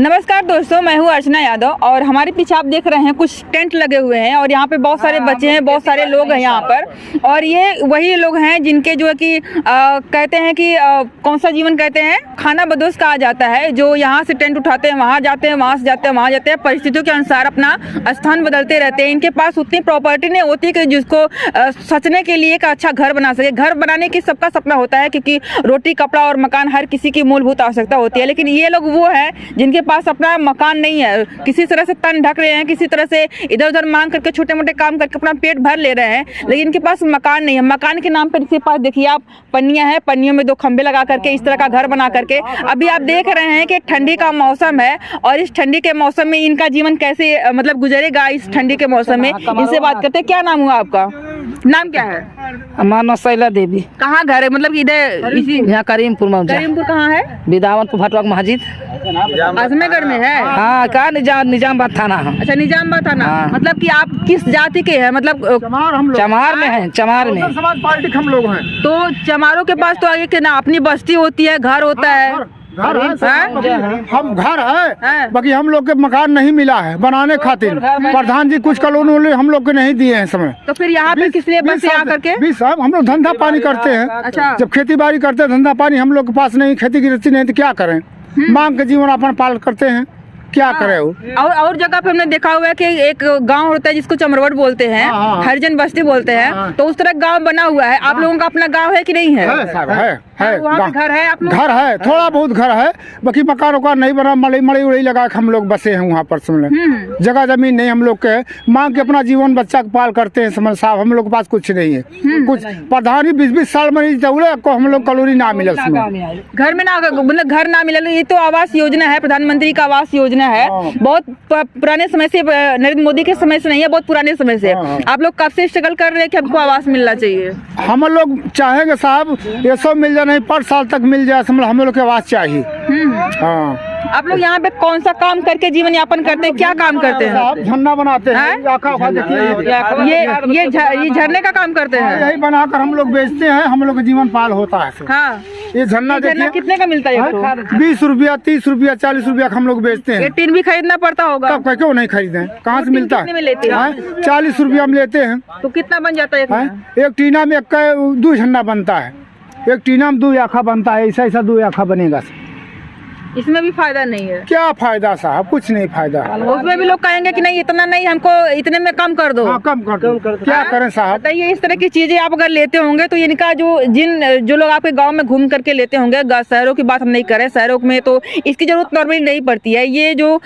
नमस्कार दोस्तों, मैं हूँ अर्चना यादव और हमारे पीछे आप देख रहे हैं कुछ टेंट लगे हुए हैं और यहाँ पे बहुत सारे बच्चे हैं, बहुत सारे लोग हैं यहाँ पर। और ये वही लोग हैं जिनके जो है कि कहते हैं कि कौन सा जीवन कहते हैं, खाना बदोश कहा जाता है। जो यहाँ से टेंट उठाते हैं, वहाँ जाते हैं, वहाँ से जाते हैं, वहाँ जाते हैं, परिस्थितियों के अनुसार अपना स्थान बदलते रहते हैं। इनके पास उतनी प्रॉपर्टी नहीं होती कि जिसको सचने के लिए एक अच्छा घर बना सके। घर बनाने की सबका सपना होता है क्योंकि रोटी, कपड़ा और मकान हर किसी की मूलभूत आवश्यकता होती है, लेकिन ये लोग वो हैं जिनके पास अपना मकान नहीं है। किसी तरह से तन ढक रहे हैं, किसी तरह से इधर उधर मांग करके छोटे मोटे काम करके अपना पेट भर ले रहे हैं, लेकिन इनके पास मकान नहीं है। मकान के नाम पर इसके पास देखिए आप पन्नियां हैं, पन्नियों में 2 खंबे लगा करके इस तरह का घर बना करके अभी आप देख रहे हैं कि ठंडी का मौसम है और इस ठंडी के मौसम में इनका जीवन कैसे मतलब गुजरेगा इस ठंडी के मौसम में। इनसे बात करते हैं। क्या नाम हुआ आपका? नाम क्या है? हमारा शैला देवी। कहाँ घर है? मतलब इधर इसी यहाँ करीमपुर में। करीमपुर कहाँ है? बिदावनपुर भटवाक मस्जिद आजमेगढ़ में है। हाँ, का निजामबाद थाना है। अच्छा, निजामबाद थाना। हाँ। मतलब कि आप किस जाति के हैं? मतलब चमार में है, चमार में। समाज पार्टी हम लोग हैं। तो चमारों के पास तो एक ना अपनी बस्ती होती है, घर होता है। घर है, हम घर है, हैं? बाकी हम लोग के मकान नहीं मिला है बनाने खातिर। प्रधान जी कुछ कॉलोनी हम लोग के नहीं दिए हैं समय। तो फिर यहाँ पे किस लिए बस यहाँ करके? 20 साल हम लोग धंधा पानी करते हैं। अच्छा। जब खेती बाड़ी करते हैं, धंधा पानी हम लोग के पास नहीं, खेती गृहस्थी नहीं, तो क्या करें? मांग के जीवन अपन पाल करते हैं, क्या करें? और जगह पे हमने देखा हुआ है कि एक गांव होता है जिसको चमरवट बोलते हैं, हरिजन बस्ती बोलते हैं, तो उस तरह गांव बना हुआ है। आप लोगों का अपना गांव है कि नहीं है? वहाँ पे घर है? आप घर है, थोड़ा बहुत घर है, बाकी मकान उकान नहीं बना। मड़ई उड़ई लगा के हम लोग बसे हैं वहाँ पर। समझ जगह जमीन नहीं हम लोग के, मांग के अपना जीवन बच्चा के पाल करते हैं। समझ साहब, हम लोग के पास कुछ नहीं है। कुछ प्रधान 20-20 साल में को हम लोग कॉलोनी ना मिले, घर में ना, मतलब घर ना मिले। ये तो आवास योजना है, प्रधानमंत्री का आवास योजना है, बहुत पुराने समय से, नरेंद्र मोदी के समय से नहीं है, बहुत पुराने समय से। आप लोग कब से स्ट्रगल कर रहे हैं कि हमको आवास मिलना चाहिए? हम लोग चाहेंगे साहब ये सब मिल जाए, नहीं 5 साल तक मिल जाए, समझ हम लोग के आवास चाहिए। हाँ। आप लोग यहाँ पे कौन सा काम करके जीवन यापन करते हैं? क्या काम करते हैं? झरना बनाते हैं। ये झरने का काम करते हैं। यही बनाकर हम लोग बेचते हैं, हम लोग का जीवन पाल होता है। हाँ। ये झरना देखिए कितने का मिलता है? 20 रुपया, 30 रुपया, 40 रुपया हम लोग बेचते हैं। ये टीन भी खरीदना पड़ता होगा। तब क्यों नहीं खरीदे? कहाँ से मिलता है? 40 रुपया में लेते हैं। तो कितना बन जाता है? एक टीना में 2 झंडा बनता है, एक टीना में 2 आखा बनता है। ऐसा 2 आखा बनेगा। इसमें भी फायदा नहीं है। क्या फायदा साहब? कुछ नहीं फायदा। उसमें भी लोग कहेंगे कि नहीं इतना नहीं, हमको इतने में कम कर दो। कम कर क्या करें साहब? बताइए, इस तरह की चीजें आप अगर लेते होंगे तो इनका जो लोग आपके गांव में घूम करके लेते होंगे, शहरों की बात हम नहीं करें, शहरों में तो इसकी जरूरत नॉर्मली नहीं पड़ती है। ये जो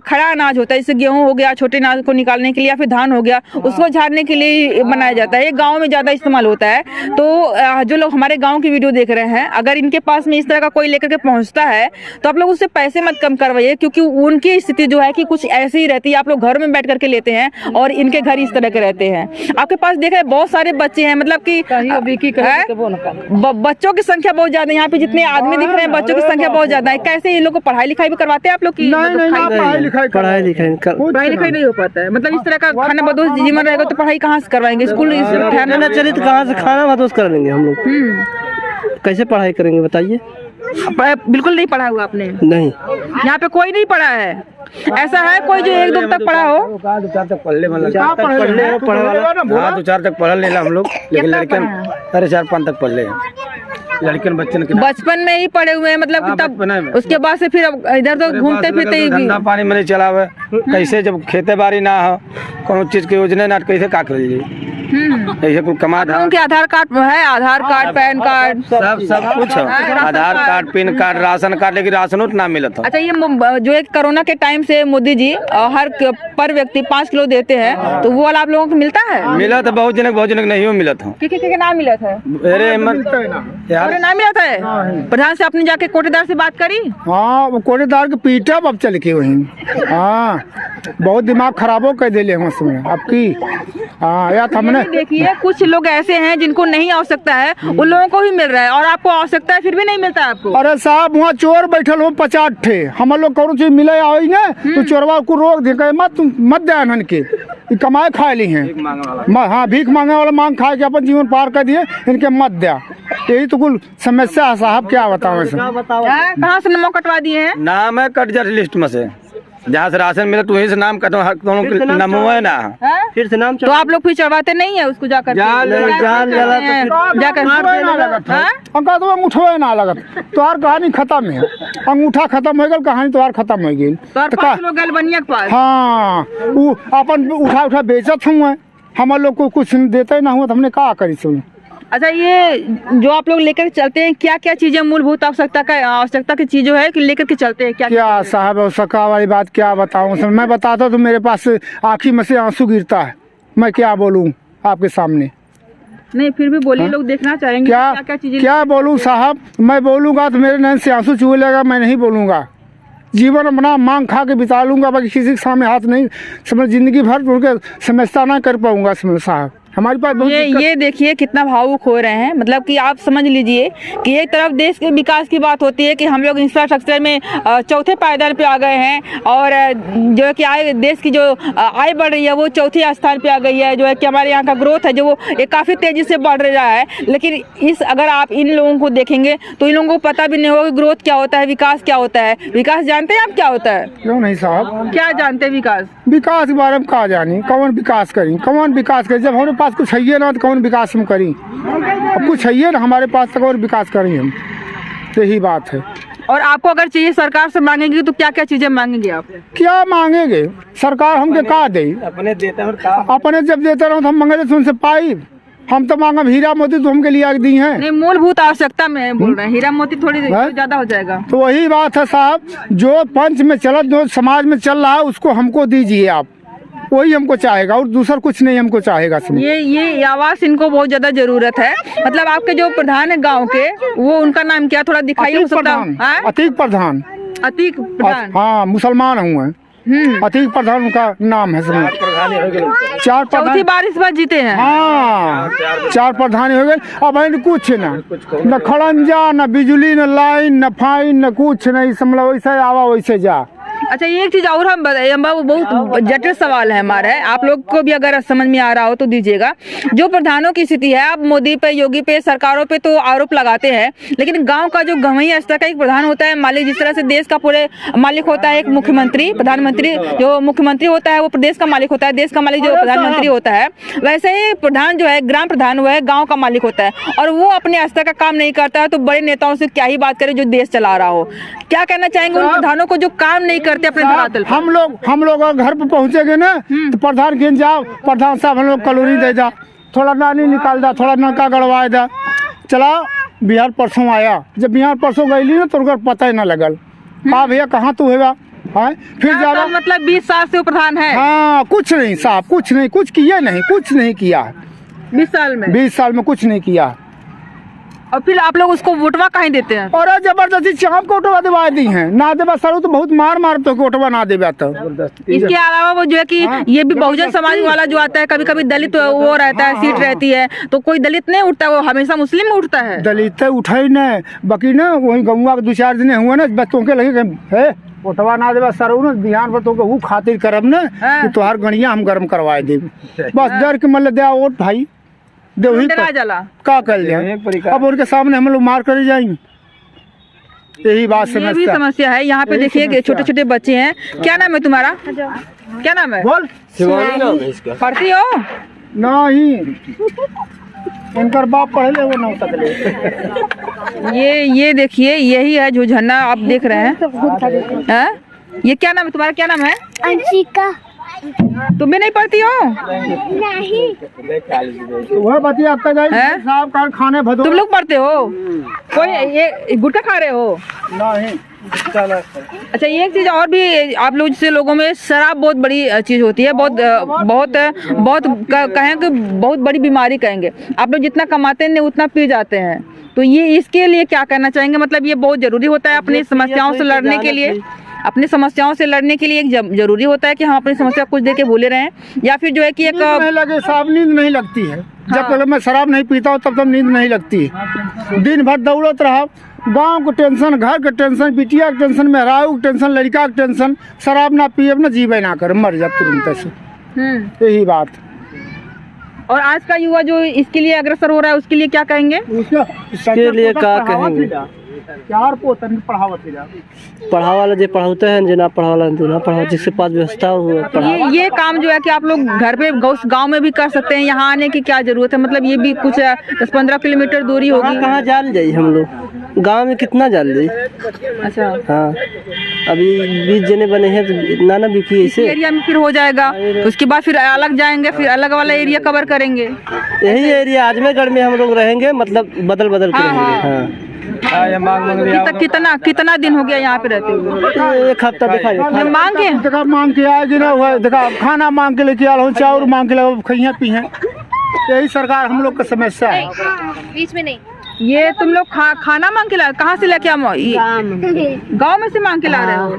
खड़ा अनाज होता है, जैसे गेहूँ हो गया, छोटे अनाज को निकालने के लिए, या फिर धान हो गया, उसको झाड़ने के लिए बनाया जाता है। ये गाँव में ज्यादा इस्तेमाल होता है। तो जो लोग हमारे गाँव की वीडियो देख रहे हैं, अगर इनके पास में इस तरह का कोई लेकर के पहुँचता है तो आप लोग उससे पैसे मत कम करवाइए, क्योंकि उनकी स्थिति जो है कि कुछ ऐसी ही रहती है। आप लोग घर में बैठ करके लेते हैं और इनके घर इस तरह के रहते हैं। आपके पास देख रहे हैं बहुत सारे बच्चे हैं, मतलब कि बच्चों की संख्या बहुत ज्यादा है। यहाँ पे जितने आदमी दिख रहे हैं, बच्चों की संख्या बहुत ज्यादा है। कैसे ये लोग को पढ़ाई लिखाई भी करवाते हैं आप लोग की? पढ़ाई लिखाई नहीं हो पाता है। मतलब इस तरह का खाना बदोश जीवन रहेगा तो पढ़ाई कहाँ से करवाएंगे? स्कूल चलिए तो कहाँ से खाना बदोश कर लेंगे हम लोग? कैसे पढ़ाई करेंगे बताइए? बिल्कुल नहीं पढ़ा हुआ आपने? नहीं, यहाँ पे कोई नहीं पढ़ा है। ऐसा है कोई जो 1-2 तक पढ़ा हो? 2 4 तक पढ़ ले, मतलब 2 4 तक पढ़ लेना हम लोग, लेकिन लड़के 4-5 तक पढ़ ले। लड़कियन बचपन में ही पढ़े हुए हैं, मतलब तब उसके बाद से फिर इधर तो घूमते फिरते धंधा पानी में नहीं चला हुआ। कैसे जब खेती बाड़ी ना हो, कोनो चीज की योजना ना, कैसे का कर लीजिए? ऐसे कुछ कमा था। उनके आधार कार्ड है, आधार कार्ड, पैन कार्ड, सब कुछ है। Aadhaar card, PAN card, ration card, लेकिन राशन ना मिला था। अच्छा, ये जो एक कोरोना के टाइम से मोदी जी हर पर व्यक्ति 5 किलो देते हैं, तो वो वाला आप लोगों को मिलता है? मिला था बहुत जनक नहीं मिला था। किसी नाम मिला था? अरे नाम मिला था। प्रधान से आपने जाके कोटेदार से बात करी? हाँ, वो कोटेदार के पीटा अब चल के वही। हाँ, बहुत दिमाग खराबो कर दिले उसमें आपकी। हाँ यार, हमने देखिए कुछ लोग ऐसे हैं जिनको नहीं आवश्यकता है, उन लोगों को ही मिल रहा है, और आपको आवश्यकता है फिर भी नहीं मिलता है आपको। अरे साहब, वहाँ चोर बैठल हो 50 ठे, हम लोग कौन चीज मिले आई ना तो चोरवा को रोक दे, मत दे के कमाए खाए ली हैं। हाँ, भीख मांगे वाला मांग खा के अपन जीवन पार कर दिए, इनके मत दिया। यही तो कुल समस्या है साहब, क्या बताऊँ ऐसे। कहाँ से नमक कटवा दिए हैं? नाम है कट जाए लिस्ट में से, जहाँ से राशन मिले तो वहीं से नाम कटवा, नमो है ना। हैं? फिर से नाम तो आप लोग फिर चढ़वाते नहीं है उसको जाकर के? अंका तो अंगूठो ना लगत, तोहार कहानी खत्म है, अंगूठा खत्म हो गल, कहानी तोहार खत्म हो गई। तो 5 लोग गलबनिया के पास। हाँ, वो अपन उठा बेचत हुए, हमारे लोग को कुछ देते ना हुआ तो हमने कहा करी सुन। अच्छा, ये जो आप लोग लेकर चलते हैं, क्या क्या चीजें मूलभूत आवश्यकता की चीजों है कि लेकर के चलते हैं? क्या साहब आवश्यकता वाली बात क्या बताऊं, मैं बताता तो मेरे पास आँखी में से आंसू गिरता है, मैं क्या बोलूं आपके सामने। नहीं, फिर भी बोलिए, लोग देखना चाहेंगे क्या चीजें। क्या बोलूं साहब, मैं बोलूंगा तो मेरे नैन से आंसू चूहे लगेगा, मैं नहीं बोलूंगा। जीवन अपना मांग खा के बिता लूंगा, बाकी किसी के सामने हाथ नहीं समझ, जिंदगी भर उनके समझता ना कर पाऊंगा समझ साहब। हमारे पास ये देखिए कितना भावुक हो रहे हैं। मतलब कि आप समझ लीजिए कि एक तरफ देश के विकास की बात होती है कि हम लोग इंफ्रास्ट्रक्चर में चौथे पायदान पे आ गए हैं, और जो है कि देश की जो आय बढ़ रही है वो चौथे स्थान पे आ गई है। जो है कि हमारे यहाँ का ग्रोथ है जो वो काफ़ी तेज़ी से बढ़ रहा है। लेकिन अगर आप इन लोगों को देखेंगे तो इन लोगों को पता भी नहीं होगा कि ग्रोथ क्या होता है, विकास क्या होता है। विकास जानते हैं आप क्या होता है? क्यों नहीं साहब, क्या जानते हैं विकास? विकास के बारे में कहा जानी, कौन विकास करी, कौन विकास करी, जब हमारे पास कुछ है ना तो कौन विकास हम करी। अब कुछ है ना हमारे पास तो कौन विकास करी हम, यही बात है। और आपको अगर चाहिए सरकार से मांगेंगे तो क्या क्या चीजें मांगेंगे आप? क्या मांगेंगे, सरकार हमके कहा दे, अपने देते हैं, अपने जब देते रहो तो हम मांगे तो उनसे पाई। हम तो मांगा हीरा मोती तो हमके लिए दी हैं। नहीं, मूलभूत आवश्यकता में बोल रहे हैं, हीरा मोती थोड़ी ज्यादा हो जाएगा। तो वही बात है साहब, जो पंच में चल, जो समाज में चल रहा है उसको हमको दीजिए आप, वही हमको चाहेगा, और दूसरा कुछ नहीं हमको चाहेगा। ये आवास इनको बहुत ज्यादा जरूरत है। मतलब आपके जो प्रधान है गांव के, वो उनका नाम क्या, थोड़ा दिखाइए। अतीक प्रधान। अतीक प्रधान, हाँ, मुसलमान हुए, अतीक प्रधान उनका नाम है। 4 चौथी बार इस बार जीते हैं। हाँ, 4 प्रधान हो गए। अब है कुछ न खड़ंजा, न बिजली, न लाइन, न फाइन, न कुछ नहीं, समझ वैसे आवा वैसे जा। अच्छा, ये एक चीज और हम बताइए, वो बहुत जटिल सवाल है हमारा है, आप लोग को भी अगर समझ में आ रहा हो तो दीजिएगा। जो प्रधानों की स्थिति है, आप मोदी पे, योगी पे, सरकारों पे तो आरोप लगाते हैं, लेकिन गांव का जो गंवई स्तर का एक प्रधान होता है, मालिक, जिस तरह से देश का पूरे मालिक होता है एक मुख्यमंत्री, प्रधानमंत्री, जो मुख्यमंत्री होता है वो प्रदेश का मालिक होता है, देश का मालिक जो प्रधानमंत्री होता है, वैसे ही प्रधान जो है, ग्राम प्रधान, वो है गाँव का मालिक होता है। और वो अपने स्तर का काम नहीं करता है तो बड़े नेताओं से क्या ही बात करें जो देश चला रहा हो। क्या कहना चाहेंगे उन प्रधानों को जो काम नहीं करते अपने धरातल पे? हम लोग अगर घर पे पहुँचेंगे ना तो प्रधान के जाओ, प्रधान साहब हम लोग कलोनी दे जा, थोड़ा नानी निकाल दा, थोड़ा नलका गड़वा दा, चला बिहार परसों आया। जब बिहार परसों गई ना तो उनका पता ही ना लगल, हाँ भैया कहाँ तू है, फिर जा, मतलब 20 साल से वो प्रधान है। हाँ, कुछ नहीं साहब, कुछ नहीं, कुछ किया नहीं, कुछ नहीं किया 20 साल में, 20 साल में कुछ नहीं किया। और फिर आप लोग उसको वोटवा कहीं देते हैं? और जबरदस्ती चाप को उठवा दिवा दी हैं, ना देवा सरू तो बहुत मार तो उठवा ना देवा। तो इसके अलावा वो जो है कि ये भी बहुजन समाज वाला जो आता है, कभी कभी दलित वो रहता है, सीट रहती है, तो कोई दलित नहीं उठता, वो हमेशा मुस्लिम में उठता है। दलित उठे न, बाकी ना वही गौवा के 2-4 दिन हुए ना, बच्चों के लगे है उठवा ना देवा सरू न, ध्यान पर तो वो खातिर करब न कि तोहार गणिया हम गर्म करवाए दे, बस डर के मतलब दे वोट भाई का कर जाए। अब उनके सामने हम लोग मार कर जाएंगे, यही बात ये भी समस्या है। यहाँ पे देखिए छोटे छोटे बच्चे हैं। क्या नाम है तुम्हारा? क्या नाम है? बोल। पढ़ती हो? नहीं, उनका बाप पहले वो ना सकले। ये देखिए, यही है जो झरना आप देख रहे हैं। ये क्या नाम है तुम्हारा? क्या नाम है? अंशिका। तुम भी नहीं पढ़ती हो? नहीं। वह बतिया साहब कार खाने भदो। तुम लोग पढ़ते हो? कोई ये गुटखा खा रहे हो? नहीं। अच्छा, ये एक चीज और भी, आप लोग जैसे लोगों में शराब बहुत बड़ी चीज होती है, बहुत कहें कि बहुत बड़ी बीमारी कहेंगे। आप लोग जितना कमाते हैं उतना पी जाते हैं, तो ये इसके लिए क्या कहना चाहेंगे? मतलब ये बहुत जरूरी होता है अपनी समस्याओं से लड़ने के लिए, अपनी समस्याओं से लड़ने के लिए एक जरूरी होता है कि हम अपनी समस्या कुछ देर के भूले रहें, या फिर जो है कि एक नहीं लगे साहब, नींद नहीं लगती है। जब तक मैं शराब नहीं पीता हूँ तब तक नींद नहीं लगती है। दिन भर दौड़त रहा, गांव के टेंशन, घर के टेंशन, बिटिया के टेंशन, मेहरारू के टेंशन, लड़का के टेंशन, शराब ना पिए ना जीवे ना कर, मर जा तुरंत से। यही बात। और आज का युवा जो इसके लिए अग्रसर हो रहा है उसके लिए क्या कहेंगे? इसके लिए क्या कहेंगे? पढ़ावा वाला जो पढ़ाते हैं, जो ना पढ़ा वाला जो ना पढ़ा, जिसके पास व्यवस्था हो। ये काम जो है कि आप लोग घर पे गांव में भी कर सकते हैं, यहाँ आने की क्या जरूरत है? मतलब ये भी कुछ 10-15 किलोमीटर दूरी होगी। कहाँ जाल जाए हम लोग, गांव में कितना जाल जाए? अच्छा, हाँ, अभी 20 जने बने हैं तो इतना ना बिकी ऐसे एरिया में फिर हो जाएगा, उसके बाद फिर अलग जाएंगे, फिर अलग वाला एरिया कवर करेंगे। यही एरिया आजमेगढ़ में हम लोग रहेंगे, मतलब बदल बदल के रहेंगे। हाँ। कितना दिन हो गया यहाँ पे रहते हुए? 1 हफ्ता दिखाइए। मांग के आएगी ना, हुआ देखा खाना मांग के लेके आ रहा हूँ, चावल मांग के ले खइया पी हैं। यही सरकार हम लोग का समस्या है। बीच में नहीं, ये तुम लोग खाना मांग के ला, कहाँ से लेके आओ? गाँव में से मांग के ला रहे हो?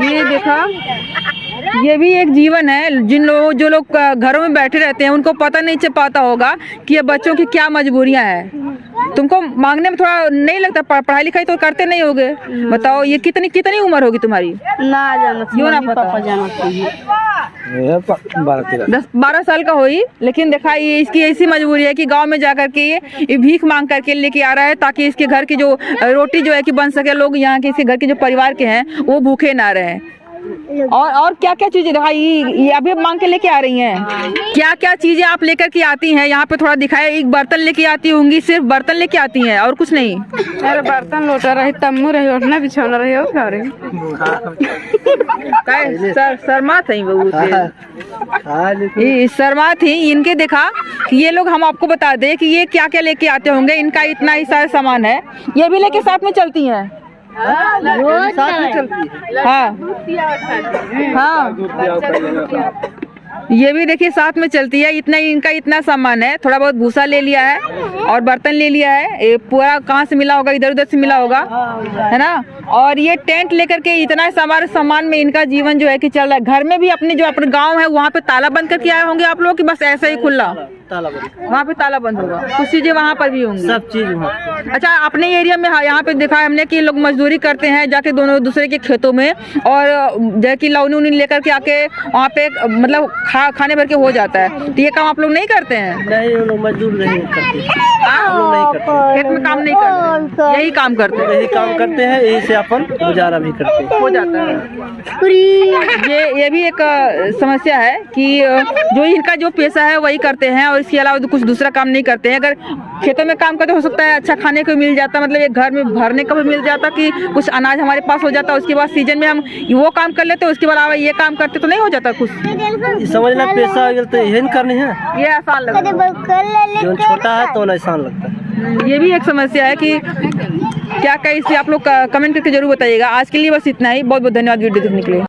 ये देखा, ये भी एक जीवन है। जो लोग घरों में बैठे रहते हैं उनको पता नहीं चल पाता होगा कि ये बच्चों की क्या मजबूरियां हैं। तुमको मांगने में थोड़ा नहीं लगता? पढ़ाई लिखाई तो करते नहीं होगे, बताओ। ये कितनी उम्र होगी तुम्हारी? क्यों ना पता? 10-12 साल का होई, लेकिन देखा ये इसकी ऐसी मजबूरी है कि गांव में जाकर के ये भीख मांग करके लेके आ रहा है, ताकि इसके घर की जो रोटी जो है कि बन सके, लोग यहाँ के इसके घर के जो परिवार के हैं वो भूखे ना रहे। और क्या क्या चीजें दिखाई ये अभी मांग के लेके आ रही हैं? क्या क्या चीजें आप लेकर के आती हैं यहाँ पे? थोड़ा दिखाए। एक बर्तन लेके आती होंगी, सिर्फ बर्तन लेके आती हैं और कुछ नहीं? अरे बर्तन लोटा रही, तम्बू रही, ओढ़ना बिछौना रही, और क्या रही? शर्मा थी ये शर्मा थी इनके। देखा ये लोग, हम आपको बता दें कि ये क्या क्या लेके आते होंगे। इनका इतना ही सारा सामान है, ये भी लेके साथ में चलती हैं। हाँ हाँ, ये भी देखिए साथ में चलती है। इनका इतना सामान है। थोड़ा बहुत भूसा ले लिया है और बर्तन ले लिया है। ये पूरा कहाँ से मिला होगा? इधर उधर से मिला होगा, है ना। और ये टेंट लेकर के इतना सामान में इनका जीवन जो है कि चल रहा है। घर में भी अपने जो अपने गांव है वहाँ पे ताला बंद करके आए होंगे आप लोग, कि बस ऐसा ही खुला? वहाँ पे ताला बंद होगा, कुछ चीजें वहाँ पर भी होंगी, सब चीज वहाँ। अच्छा, अपने एरिया में यहाँ पे देखा हमने कि लोग मजदूरी करते हैं जाके दोनों दूसरे के खेतों में, और जैसे कि लौनी उनी लेकर के आके वहाँ पे मतलब खाने भर के हो जाता है। तो ये काम आप लोग नहीं करते हैं? नहीं, लोग मजदूर नहीं करते, खेत में काम नहीं करते, यही काम करते हैं। यही काम करते हैं, यही से अपन गुजारा भी करते हैं, हो जाता है। ये भी एक समस्या है कि जो इनका जो पेशा है वही करते हैं, और इसके अलावा कुछ दूसरा काम नहीं करते हैं। अगर खेतों में काम करते हो सकता है अच्छा खाने को मिल जाता, मतलब एक घर में भरने को भी मिल जाता, कि कुछ अनाज हमारे पास हो जाता। उसके बाद सीजन में हम वो काम कर लेते, उसके बाद ये काम करते तो नहीं हो जाता कुछ? समझना पैसा तो यही करनी है, ये आसान लगता है। जो छोटा है तो आसान लगता है। ये भी एक समस्या है कि क्या इस पे आप लोग कमेंट करके जरूर बताइएगा। आज के लिए बस इतना ही। बहुत बहुत धन्यवाद वीडियो देखने के लिए।